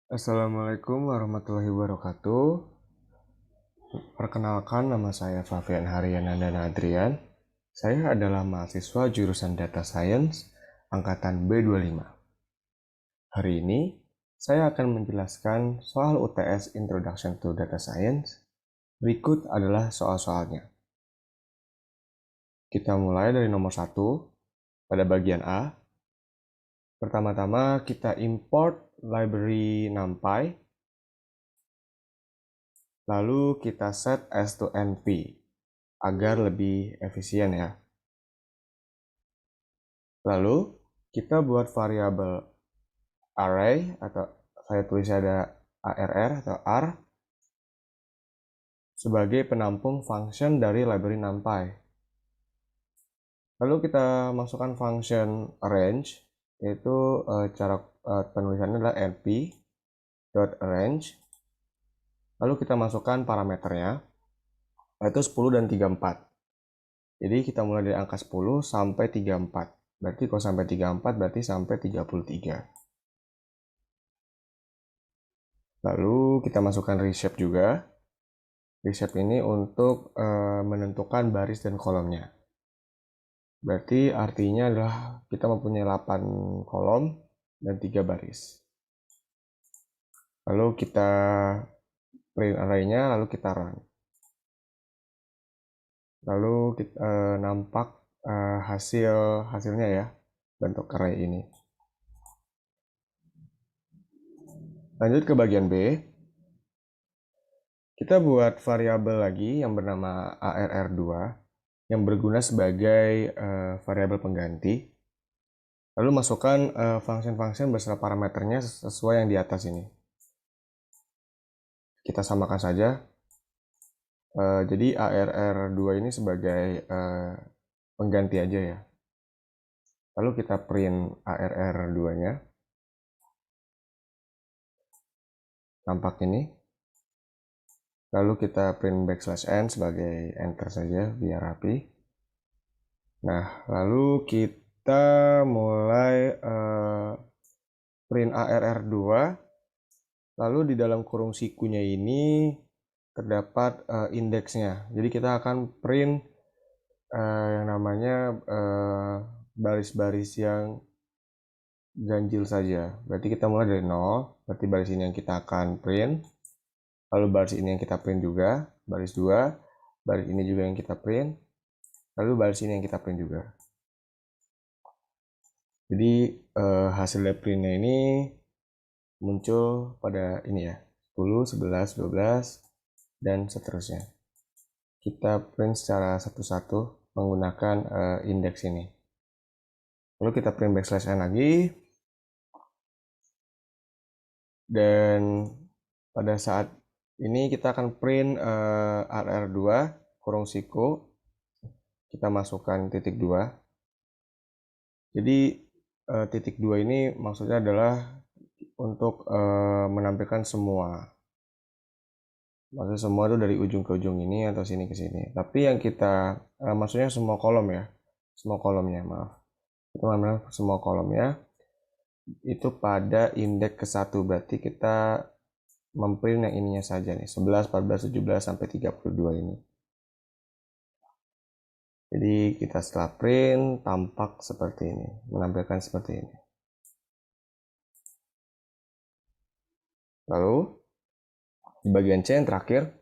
Assalamualaikum warahmatullahi wabarakatuh. Perkenalkan, nama saya Fabian Haryanandana Adrian. Saya adalah mahasiswa jurusan Data Science angkatan B25. Hari ini saya akan menjelaskan soal UTS Introduction to Data Science. Berikut adalah soal-soalnya. Kita mulai dari nomor 1 pada bagian A. Pertama-tama kita import library NumPy. Lalu kita set as to np agar lebih efisien ya. Lalu kita buat variabel array atau saya tulis ada arr atau r sebagai penampung function dari library NumPy. Lalu kita masukkan function range, yaitu cara penulisannya adalah np.range. Lalu kita masukkan parameternya, yaitu 10 dan 34. Jadi kita mulai dari angka 10 sampai 34. Berarti kalau sampai 34 berarti sampai 33. Lalu kita masukkan reshape juga. Reshape ini untuk menentukan baris dan kolomnya. Berarti artinya adalah kita mempunyai 8 kolom dan 3 baris. Lalu kita print array-nya, lalu kita run. Lalu kita, nampak hasilnya ya, bentuk array ini. Lanjut ke bagian B. Kita buat variabel lagi yang bernama arr2 yang berguna sebagai variabel pengganti. Lalu masukkan function-function beserta parameternya sesuai yang di atas ini. Kita samakan saja. Jadi arr2 ini sebagai pengganti aja ya. Lalu kita print arr2-nya. Tampak ini. Lalu kita print \n sebagai enter saja biar rapi. Nah, lalu kita mulai print arr2. Lalu di dalam kurung sikunya ini terdapat indeksnya. Jadi kita akan print yang namanya baris-baris yang ganjil saja. Berarti kita mulai dari 0. Berarti baris ini yang kita akan print. Lalu baris ini yang kita print juga. Baris 2. Baris ini juga yang kita print. Lalu baris ini yang kita print juga. Jadi hasil dari printnya ini muncul pada ini ya. 10, 11, 12, dan seterusnya. Kita print secara satu-satu menggunakan indeks ini. Lalu kita print \n lagi. Dan pada saat ini kita akan print arr2 kurung siku. Kita masukkan titik 2. Jadi titik 2 ini maksudnya adalah untuk menampilkan semua. Maksudnya semua itu dari ujung ke ujung ini atau sini ke sini. Tapi yang kita maksudnya semua kolom ya. Semua kolomnya, maaf. Itu namanya semua kolomnya itu pada indeks ke-1. Berarti kita memprint yang ininya saja nih. 11, 14, 17 sampai 32 ini. Jadi kita setelah print tampak seperti ini, menampilkan seperti ini. Lalu di bagian C yang terakhir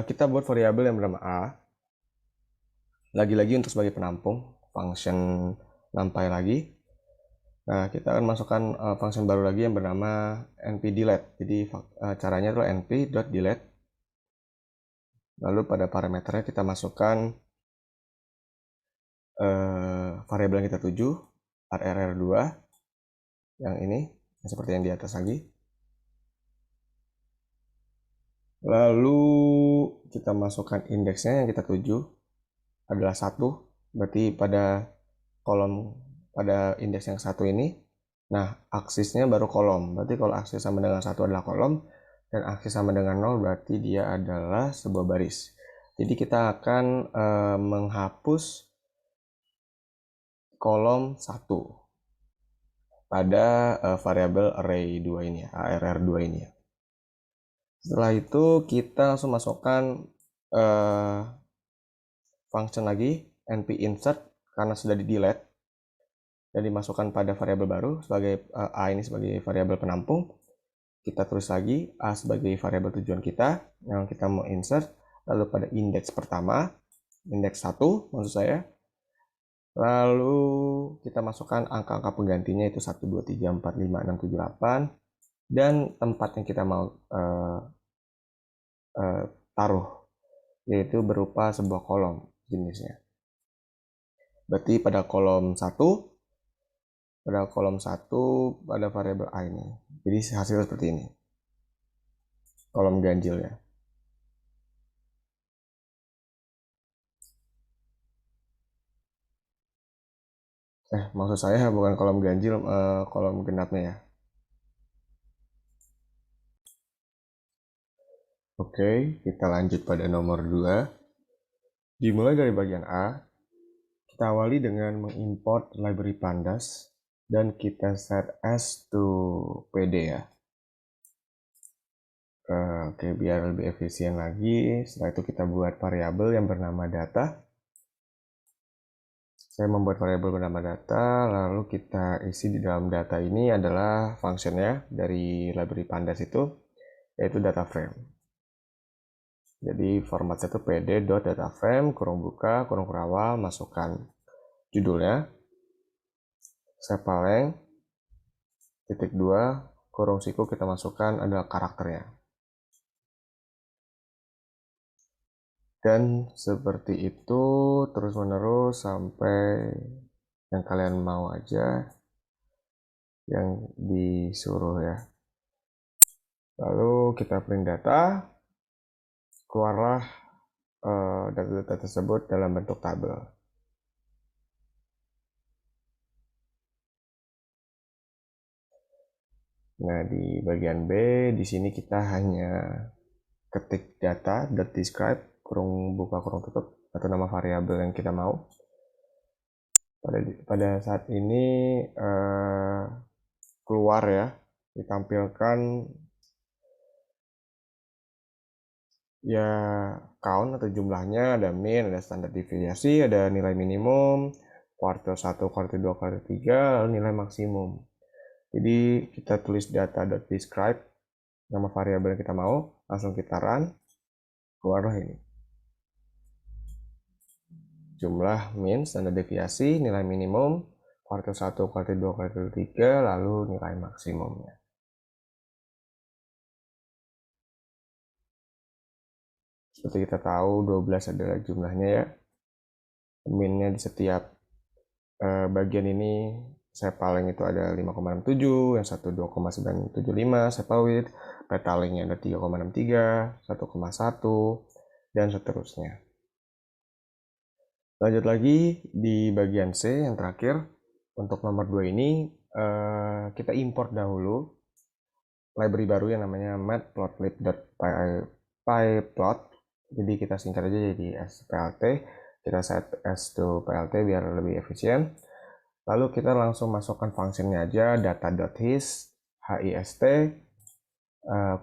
kita buat variabel yang bernama A. Lagi-lagi untuk sebagai penampung function NumPy lagi. Nah, kita akan masukkan function baru lagi yang bernama np_delete. Jadi caranya adalah np.delete. Lalu pada parameternya kita masukkan variabel yang kita tuju, arr2, yang ini, seperti yang di atas lagi. Lalu kita masukkan indeksnya yang kita tuju adalah 1, berarti pada kolom pada indeks yang 1 ini. Nah, aksisnya baru kolom. Berarti kalau aksis sama dengan 1 adalah kolom dan aksis sama dengan 0 berarti dia adalah sebuah baris. Jadi kita akan menghapus kolom 1. pada variabel array 2 ini ya, arr2 ini ya. Setelah itu kita langsung masukkan function lagi, np-insert, karena sudah di-delete dan dimasukkan pada variabel baru sebagai a ini sebagai variabel penampung. Kita tulis lagi a sebagai variabel tujuan kita yang kita mau insert, lalu pada indeks pertama, indeks 1 maksud saya. Lalu kita masukkan angka-angka penggantinya itu 1, 2, 3, 4, 5, 6, 7, 8 dan tempat yang kita mau taruh, yaitu berupa sebuah kolom jenisnya. Berarti pada kolom 1 pada variabel a ini. Jadi hasilnya seperti ini. Kolom ganjil ya. Maksud saya bukan kolom ganjil, kolom genapnya ya. Oke, kita lanjut pada nomor 2. Dimulai dari bagian A. Kita awali dengan mengimport library pandas dan kita set as to pd ya. Oke, biar lebih efisien lagi, setelah itu kita buat variabel yang bernama data. Saya membuat variabel bernama data, lalu kita isi di dalam data ini adalah functionnya dari library pandas itu, yaitu data frame. Jadi formatnya itu pd.dataframe, kurung buka, kurung kurawal, masukkan judulnya, sepaleng, titik 2, kurung siku kita masukkan adalah karakternya. Dan seperti itu terus menerus sampai yang kalian mau aja yang disuruh ya. Lalu kita print data, keluarlah data-data tersebut dalam bentuk tabel. Nah, di bagian B di sini kita hanya ketik data.describe kurung buka kurung tutup atau nama variabel yang kita mau. Pada saat ini keluar ya, ditampilkan ya count atau jumlahnya, ada min, ada standar deviasi, ada nilai minimum, kuartil 1, kuartil 2, kuartil 3, lalu nilai maksimum. Jadi kita tulis data.describe nama variabel yang kita mau, langsung kita run, keluarlah ini. Jumlah min, standar deviasi, nilai minimum, kuartil 1, kuartil 2, kuartil 3, lalu nilai maksimumnya. Seperti kita tahu 12 adalah jumlahnya ya. Minnya di setiap bagian ini sepaleng itu ada 5,67, yang satu 2,975 sepal width, petalingnya ada 3,63, 1,1 dan seterusnya. Lanjut lagi di bagian C yang terakhir. Untuk nomor 2 ini kita import dahulu library baru yang namanya matplotlib.pyplot. Jadi kita singkat aja jadi splt. Kita set as to plt biar lebih efisien. Lalu kita langsung masukkan fungsinya aja data.hist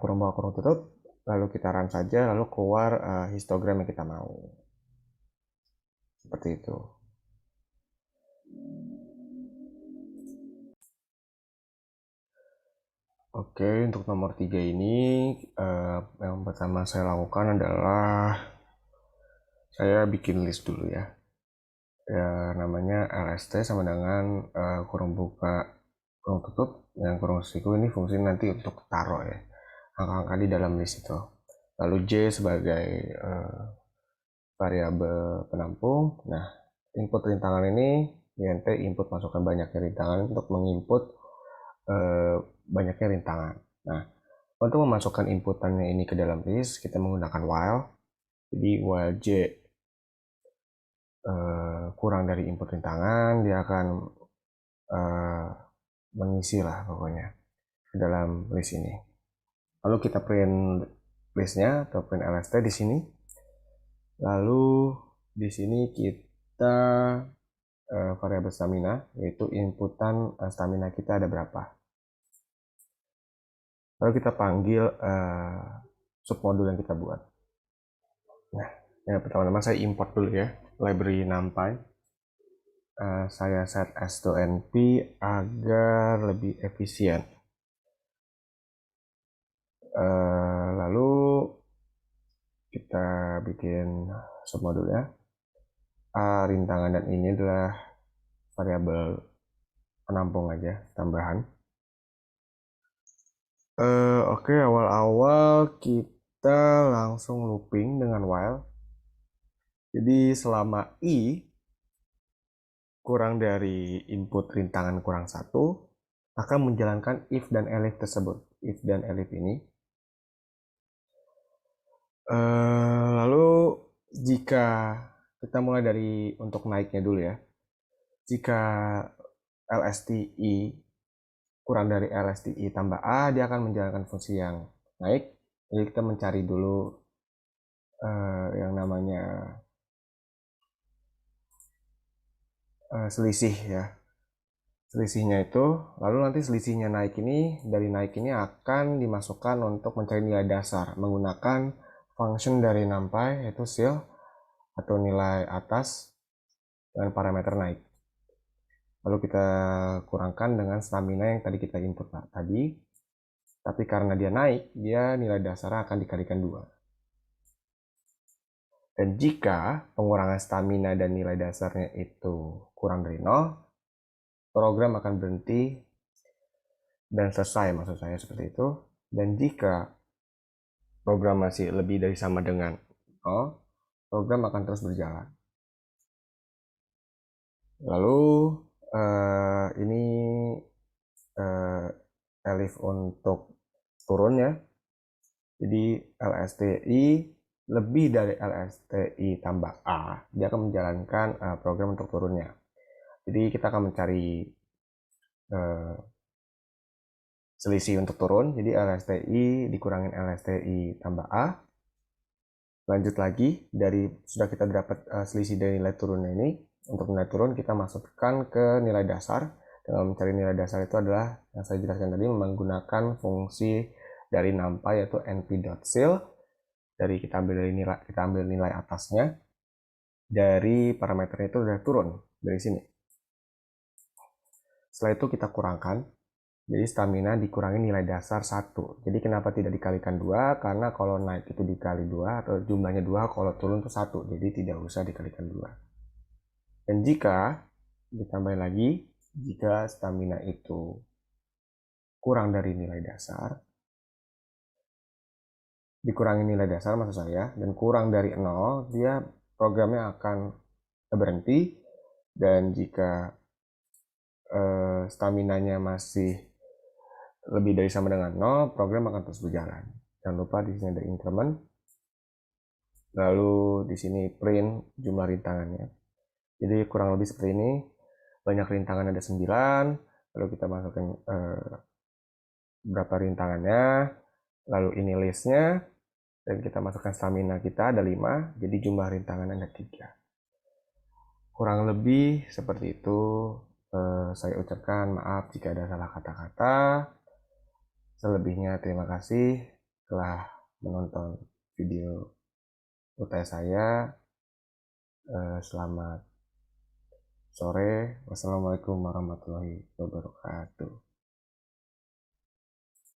kurung bawah kurung tutup. Lalu kita run saja, lalu keluar histogram yang kita mau. Seperti itu. Oke, untuk nomor 3 ini yang pertama saya lakukan adalah saya bikin list dulu ya. Ya namanya lst sama dengan kurung buka kurung tutup, yang kurung siku ini fungsi nanti untuk taruh ya angka-angka di dalam list itu. Lalu j sebagai variabel penampung. Nah, input rintangan ini int input masukkan banyaknya rintangan untuk menginput banyaknya rintangan. Nah, untuk memasukkan inputannya ini ke dalam list kita menggunakan while. Jadi while j kurang dari input rintangan, dia akan mengisi lah pokoknya ke dalam list ini. Lalu kita print listnya atau print lst di sini. Lalu di sini kita variabel stamina, yaitu inputan stamina kita ada berapa. Lalu kita panggil submodul yang kita buat. Nah, yang pertama-tama saya import dulu ya, library NumPy. Saya set as to np agar lebih efisien. Lalu kita bikin submodulnya. Rintangan dan ini adalah variabel penampung aja, tambahan. Oke, awal-awal kita langsung looping dengan while. Jadi selama i kurang dari input rintangan kurang 1, akan menjalankan if dan elif tersebut. If dan elif ini. Lalu jika kita mulai dari untuk naiknya dulu ya. Jika LSTI kurang dari LSTI tambah A, dia akan menjalankan fungsi yang naik. Jadi kita mencari dulu yang namanya selisih ya. Selisihnya itu, lalu nanti selisihnya naik ini, dari naik ini akan dimasukkan untuk mencari nilai dasar menggunakan function dari NumPy, yaitu sil atau nilai atas dengan parameter naik. Lalu kita kurangkan dengan stamina yang tadi kita input tadi, tapi karena dia naik, dia nilai dasarnya akan dikalikan 2. Dan jika pengurangan stamina dan nilai dasarnya itu kurang dari 0, program akan berhenti dan selesai, maksud saya seperti itu. Dan jika program masih lebih dari sama dengan 0, program akan terus berjalan. Lalu ini elif untuk turunnya. Jadi LSTI lebih dari LSTI tambah A, dia akan menjalankan program untuk turunnya. Jadi kita akan mencari selisih untuk turun. Jadi LSTI dikurangin LSTI tambah A. Lanjut lagi, dari sudah kita dapat selisih dari nilai turunnya ini. Untuk nilai turun kita masukkan ke nilai dasar. Dengan mencari nilai dasar itu adalah yang saya jelaskan tadi, menggunakan fungsi dari NumPy yaitu np.sil. Dari kita ambil nilai atasnya. Dari parameternya itu sudah turun dari sini. Setelah itu kita kurangkan. Jadi stamina dikurangi nilai dasar 1. Jadi kenapa tidak dikalikan 2? Karena kalau naik itu dikali 2 atau jumlahnya 2, kalau turun itu 1. Jadi tidak usah dikalikan 2. Dan jika ditambah lagi, jika stamina itu kurang dari nilai dasar, dikurangi nilai dasar maksud saya, dan kurang dari 0, dia programnya akan berhenti. Dan jika staminanya masih lebih dari sama dengan 0, program akan terus berjalan. Jangan lupa di sini ada increment. Lalu di sini print jumlah rintangannya. Jadi kurang lebih seperti ini. Banyak rintangan ada 9. Lalu kita masukkan berapa rintangannya. Lalu ini listnya. Dan kita masukkan stamina kita ada 5. Jadi jumlah rintangan ada 3. Kurang lebih seperti itu. Saya ucapkan maaf jika ada salah kata-kata. Selebihnya terima kasih telah menonton video UTS saya. Selamat sore. Wassalamualaikum warahmatullahi wabarakatuh.